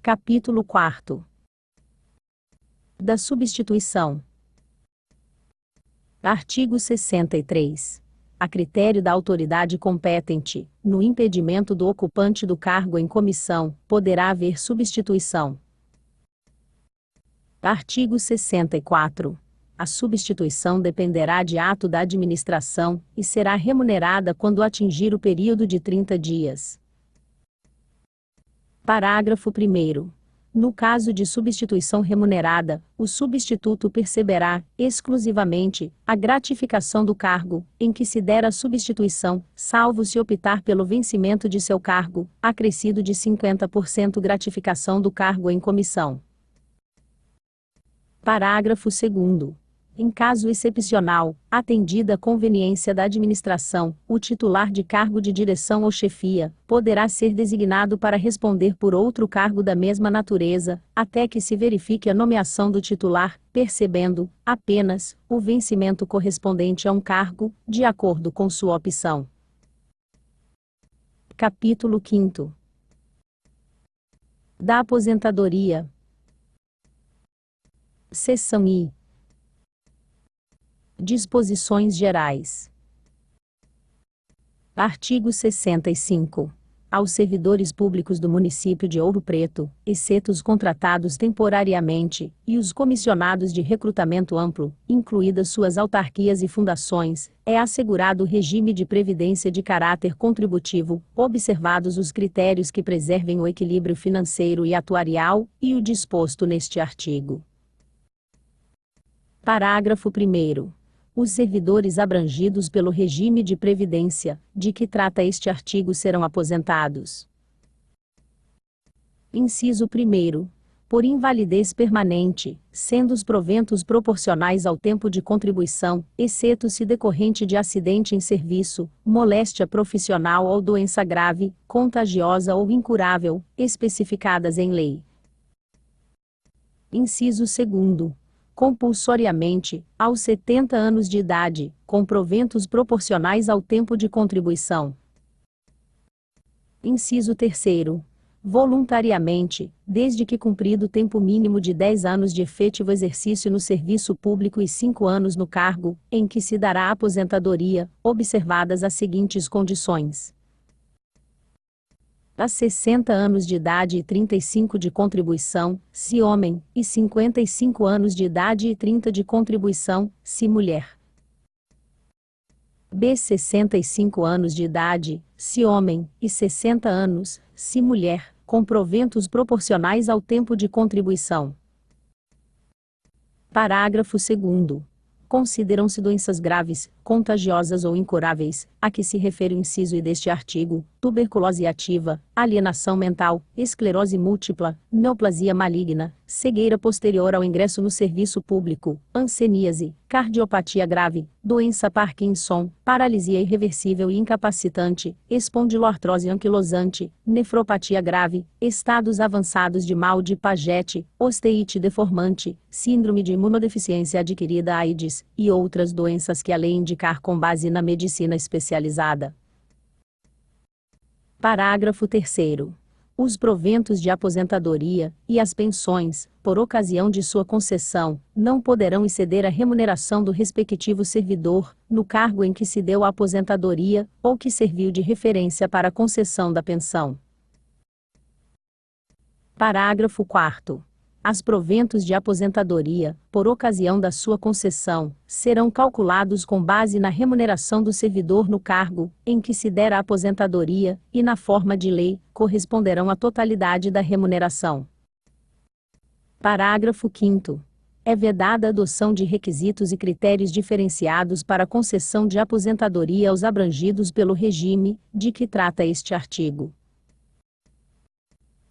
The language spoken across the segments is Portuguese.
Capítulo 4. Da substituição. Artigo 63. A critério da autoridade competente, no impedimento do ocupante do cargo em comissão, poderá haver substituição. Artigo 64. A substituição dependerá de ato da administração e será remunerada quando atingir o período de 30 dias. Parágrafo 1º. No caso de substituição remunerada, o substituto perceberá, exclusivamente, a gratificação do cargo, em que se der a substituição, salvo se optar pelo vencimento de seu cargo, acrescido de 50% gratificação do cargo em comissão. Parágrafo 2º. Em caso excepcional, atendida a conveniência da administração, o titular de cargo de direção ou chefia poderá ser designado para responder por outro cargo da mesma natureza, até que se verifique a nomeação do titular, percebendo, apenas, o vencimento correspondente a um cargo, de acordo com sua opção. Capítulo 5. Da aposentadoria. Seção I. Disposições gerais. Artigo 65. Aos servidores públicos do município de Ouro Preto, exceto os contratados temporariamente, e os comissionados de recrutamento amplo, incluídas suas autarquias e fundações, é assegurado regime de previdência de caráter contributivo, observados os critérios que preservem o equilíbrio financeiro e atuarial, e o disposto neste artigo. Parágrafo 1º. Os servidores abrangidos pelo regime de previdência, de que trata este artigo serão aposentados. Inciso 1º. Por invalidez permanente, sendo os proventos proporcionais ao tempo de contribuição, exceto se decorrente de acidente em serviço, moléstia profissional ou doença grave, contagiosa ou incurável, especificadas em lei. Inciso 2º. Compulsoriamente, aos 70 anos de idade, com proventos proporcionais ao tempo de contribuição. Inciso 3º. Voluntariamente, desde que cumprido o tempo mínimo de 10 anos de efetivo exercício no serviço público e 5 anos no cargo, em que se dará a aposentadoria, observadas as seguintes condições. A 60 anos de idade e 35 de contribuição, se homem, e 55 anos de idade e 30 de contribuição, se mulher. B. 65 anos de idade, se homem, e 60 anos, se mulher, com proventos proporcionais ao tempo de contribuição. Parágrafo 2º. Consideram-se doenças graves, contagiosas ou incuráveis, a que se refere o inciso I deste artigo, tuberculose ativa, alienação mental, esclerose múltipla, neoplasia maligna, cegueira posterior ao ingresso no serviço público, hanseníase, cardiopatia grave, doença Parkinson, paralisia irreversível e incapacitante, espondiloartrose anquilosante, nefropatia grave, estados avançados de mal de Paget, osteite deformante, síndrome de imunodeficiência adquirida AIDS, e outras doenças que a lei indicar com base na medicina especializada. Parágrafo 3º. Os proventos de aposentadoria, e as pensões, por ocasião de sua concessão, não poderão exceder a remuneração do respectivo servidor, no cargo em que se deu a aposentadoria, ou que serviu de referência para a concessão da pensão. Parágrafo 4º. As proventos de aposentadoria, por ocasião da sua concessão, serão calculados com base na remuneração do servidor no cargo, em que se der a aposentadoria, e na forma de lei, corresponderão à totalidade da remuneração. Parágrafo 5º. É vedada a adoção de requisitos e critérios diferenciados para a concessão de aposentadoria aos abrangidos pelo regime, de que trata este artigo.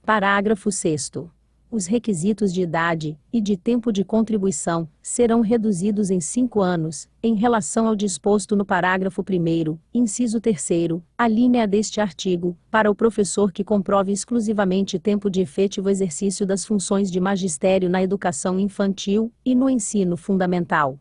Parágrafo 6º. Os requisitos de idade, e de tempo de contribuição, serão reduzidos em 5 anos, em relação ao disposto no parágrafo 1º, inciso 3º, alínea deste artigo, para o professor que comprove exclusivamente tempo de efetivo exercício das funções de magistério na educação infantil, e no ensino fundamental.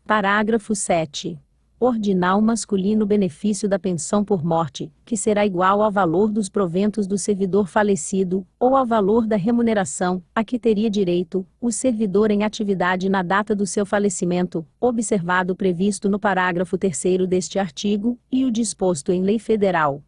Parágrafo 7. Ordinal masculino benefício da pensão por morte, que será igual ao valor dos proventos do servidor falecido, ou ao valor da remuneração, a que teria direito, o servidor em atividade na data do seu falecimento, observado o previsto no parágrafo 3º deste artigo, e o disposto em lei federal.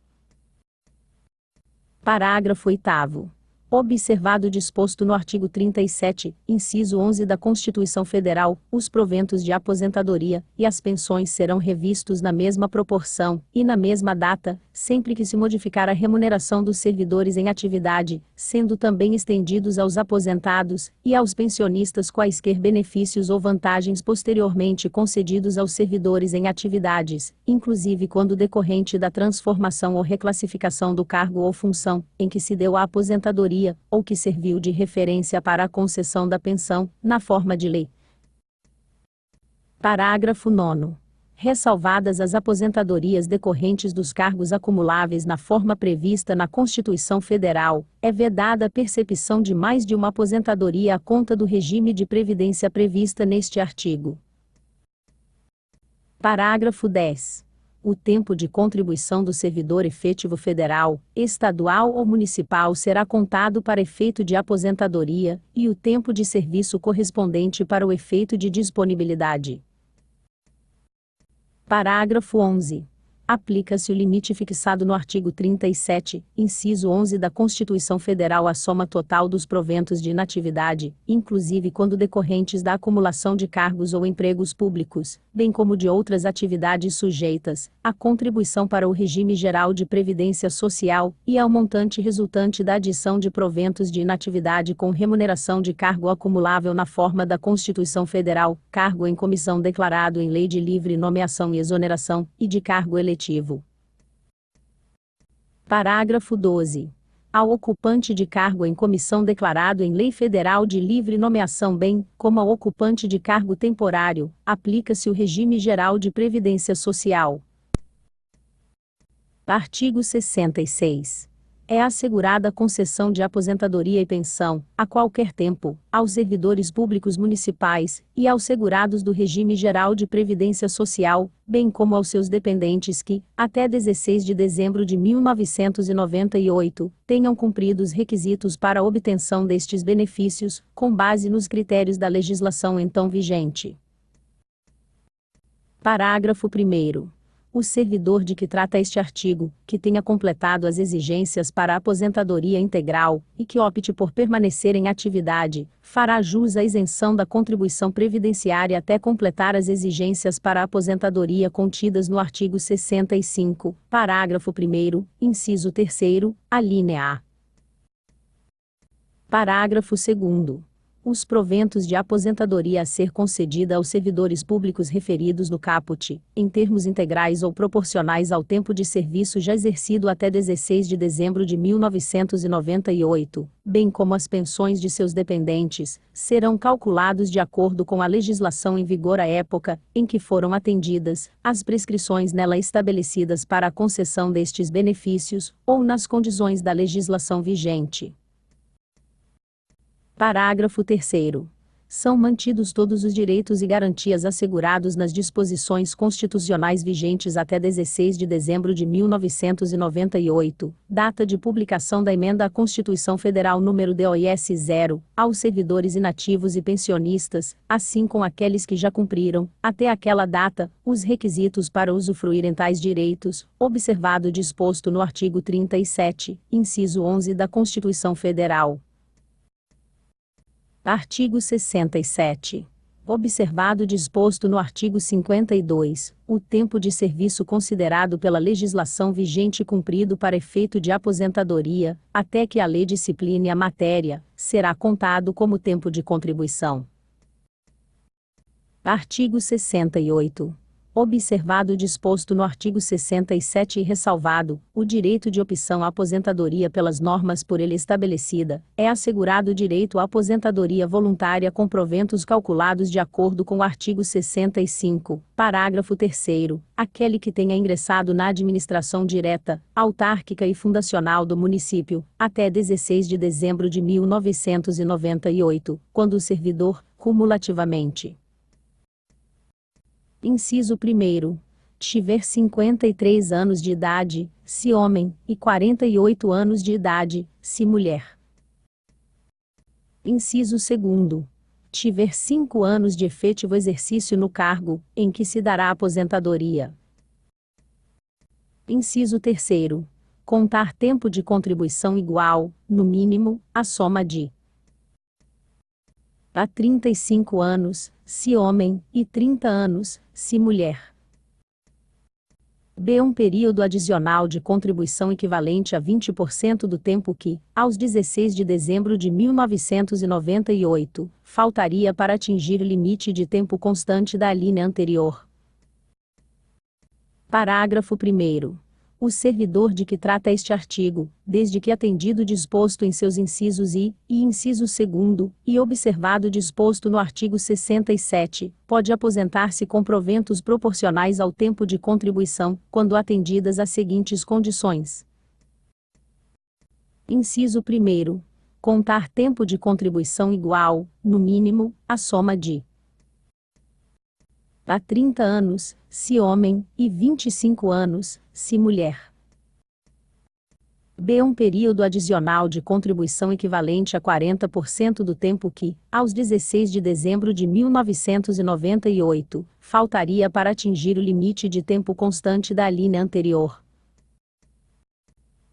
Parágrafo 8º. Observado o disposto no artigo 37, inciso 11 da Constituição Federal, os proventos de aposentadoria e as pensões serão revistos na mesma proporção e na mesma data, sempre que se modificar a remuneração dos servidores em atividade, sendo também estendidos aos aposentados e aos pensionistas quaisquer benefícios ou vantagens posteriormente concedidos aos servidores em atividades, inclusive quando decorrente da transformação ou reclassificação do cargo ou função em que se deu a aposentadoria ou que serviu de referência para a concessão da pensão, na forma de lei. Parágrafo 9º. Ressalvadas as aposentadorias decorrentes dos cargos acumuláveis na forma prevista na Constituição Federal, é vedada a percepção de mais de uma aposentadoria à conta do regime de previdência prevista neste artigo. Parágrafo 10º. O tempo de contribuição do servidor efetivo federal, estadual ou municipal será contado para efeito de aposentadoria, e o tempo de serviço correspondente para o efeito de disponibilidade. Parágrafo 11. Aplica-se o limite fixado no artigo 37, inciso 11 da Constituição Federal à soma total dos proventos de inatividade, inclusive quando decorrentes da acumulação de cargos ou empregos públicos, bem como de outras atividades sujeitas à contribuição para o regime geral de previdência social, e ao montante resultante da adição de proventos de inatividade com remuneração de cargo acumulável na forma da Constituição Federal, cargo em comissão declarado em lei de livre nomeação e exoneração, e de cargo eletivo. Parágrafo 12. Ao ocupante de cargo em comissão declarado em lei federal de livre nomeação, bem como ao ocupante de cargo temporário, aplica-se o regime geral de previdência social. Artigo 66. É assegurada a concessão de aposentadoria e pensão, a qualquer tempo, aos servidores públicos municipais e aos segurados do regime geral de previdência social, bem como aos seus dependentes que, até 16 de dezembro de 1998, tenham cumprido os requisitos para a obtenção destes benefícios, com base nos critérios da legislação então vigente. Parágrafo 1º. O servidor de que trata este artigo, que tenha completado as exigências para a aposentadoria integral, e que opte por permanecer em atividade, fará jus à isenção da contribuição previdenciária até completar as exigências para a aposentadoria contidas no artigo 65, parágrafo 1º, inciso 3º, alínea A. Parágrafo 2º. Os proventos de aposentadoria a ser concedida aos servidores públicos referidos no caput, em termos integrais ou proporcionais ao tempo de serviço já exercido até 16 de dezembro de 1998, bem como as pensões de seus dependentes, serão calculados de acordo com a legislação em vigor à época em que foram atendidas as prescrições nela estabelecidas para a concessão destes benefícios, ou nas condições da legislação vigente. Parágrafo 3º. São mantidos todos os direitos e garantias assegurados nas disposições constitucionais vigentes até 16 de dezembro de 1998, data de publicação da emenda à Constituição Federal número DOIS 0, aos servidores inativos e pensionistas, assim como aqueles que já cumpriram, até aquela data, os requisitos para usufruírem tais direitos, observado o disposto no artigo 37, inciso 11 da Constituição Federal. Artigo 67. Observado o disposto no artigo 52, o tempo de serviço considerado pela legislação vigente cumprido para efeito de aposentadoria, até que a lei discipline a matéria, será contado como tempo de contribuição. Artigo 68. Observado o disposto no artigo 67 e ressalvado o direito de opção à aposentadoria pelas normas por ele estabelecida, é assegurado o direito à aposentadoria voluntária com proventos calculados de acordo com o artigo 65, parágrafo 3º, aquele que tenha ingressado na administração direta, autárquica e fundacional do município, até 16 de dezembro de 1998, quando o servidor, cumulativamente. Inciso 1º. tiver 53 anos de idade, se homem, e 48 anos de idade, se mulher. Inciso 2º. Tiver 5 anos de efetivo exercício no cargo, em que se dará aposentadoria. Inciso 3º. Contar tempo de contribuição igual, no mínimo, à soma de a 35 anos, se homem, e 30 anos, se mulher. B. Um período adicional de contribuição equivalente a 20% do tempo que, aos 16 de dezembro de 1998, faltaria para atingir o limite de tempo constante da alínea anterior. Parágrafo 1º. O servidor de que trata este artigo, desde que atendido o disposto em seus incisos I e inciso 2º, e observado o disposto no artigo 67, pode aposentar-se com proventos proporcionais ao tempo de contribuição, quando atendidas as seguintes condições. Inciso 1º. Contar tempo de contribuição igual, no mínimo, à soma de a 30 anos, se homem, e 25 anos, se mulher. B. Um período adicional de contribuição equivalente a 40% do tempo que, aos 16 de dezembro de 1998, faltaria para atingir o limite de tempo constante da alínea anterior.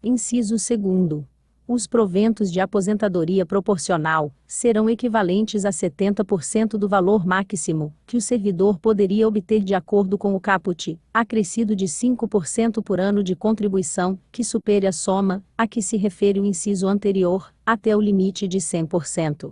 Inciso 2º. Os proventos de aposentadoria proporcional serão equivalentes a 70% do valor máximo que o servidor poderia obter de acordo com o caput, acrescido de 5% por ano de contribuição, que supere a soma a que se refere o inciso anterior, até o limite de 100%.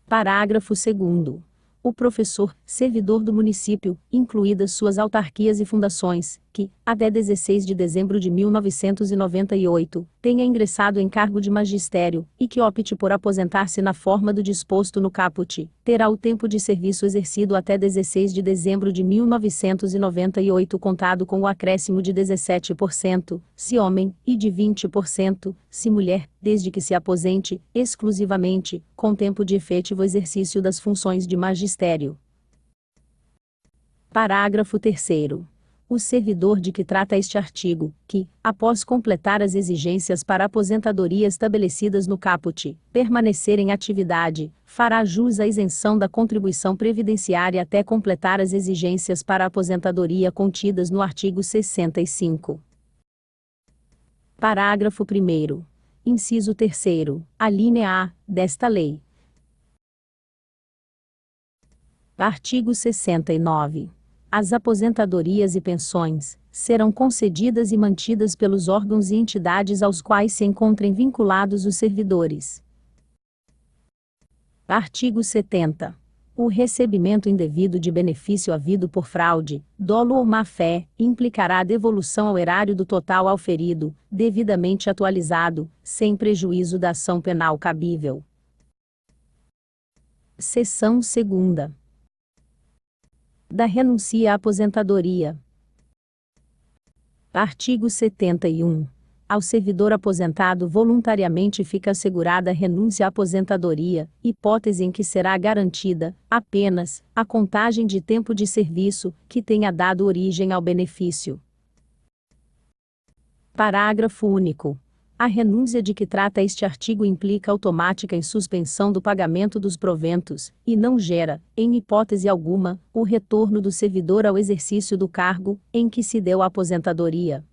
Parágrafo 2º. O professor, servidor do município, incluídas suas autarquias e fundações, que, até 16 de dezembro de 1998, tenha ingressado em cargo de magistério, e que opte por aposentar-se na forma do disposto no caput, terá o tempo de serviço exercido até 16 de dezembro de 1998 contado com o acréscimo de 17%, se homem, e de 20%, se mulher, desde que se aposente, exclusivamente, com tempo de efetivo exercício das funções de magistério. Parágrafo 3º. O servidor de que trata este artigo, que, após completar as exigências para aposentadoria estabelecidas no caput, permanecer em atividade, fará jus à isenção da contribuição previdenciária até completar as exigências para aposentadoria contidas no artigo 65. Parágrafo 1º. Inciso 3º, alínea A, desta lei. Artigo 69. As aposentadorias e pensões serão concedidas e mantidas pelos órgãos e entidades aos quais se encontrem vinculados os servidores. Artigo 70. O recebimento indevido de benefício havido por fraude, dolo ou má-fé, implicará a devolução ao erário do total auferido, devidamente atualizado, sem prejuízo da ação penal cabível. Seção 2ª. Da renuncia à aposentadoria. Artigo 71. Ao servidor aposentado voluntariamente fica assegurada a renúncia à aposentadoria, hipótese em que será garantida, apenas, a contagem de tempo de serviço, que tenha dado origem ao benefício. Parágrafo único. A renúncia de que trata este artigo implica automática insuspensão do pagamento dos proventos, e não gera, em hipótese alguma, o retorno do servidor ao exercício do cargo, em que se deu a aposentadoria.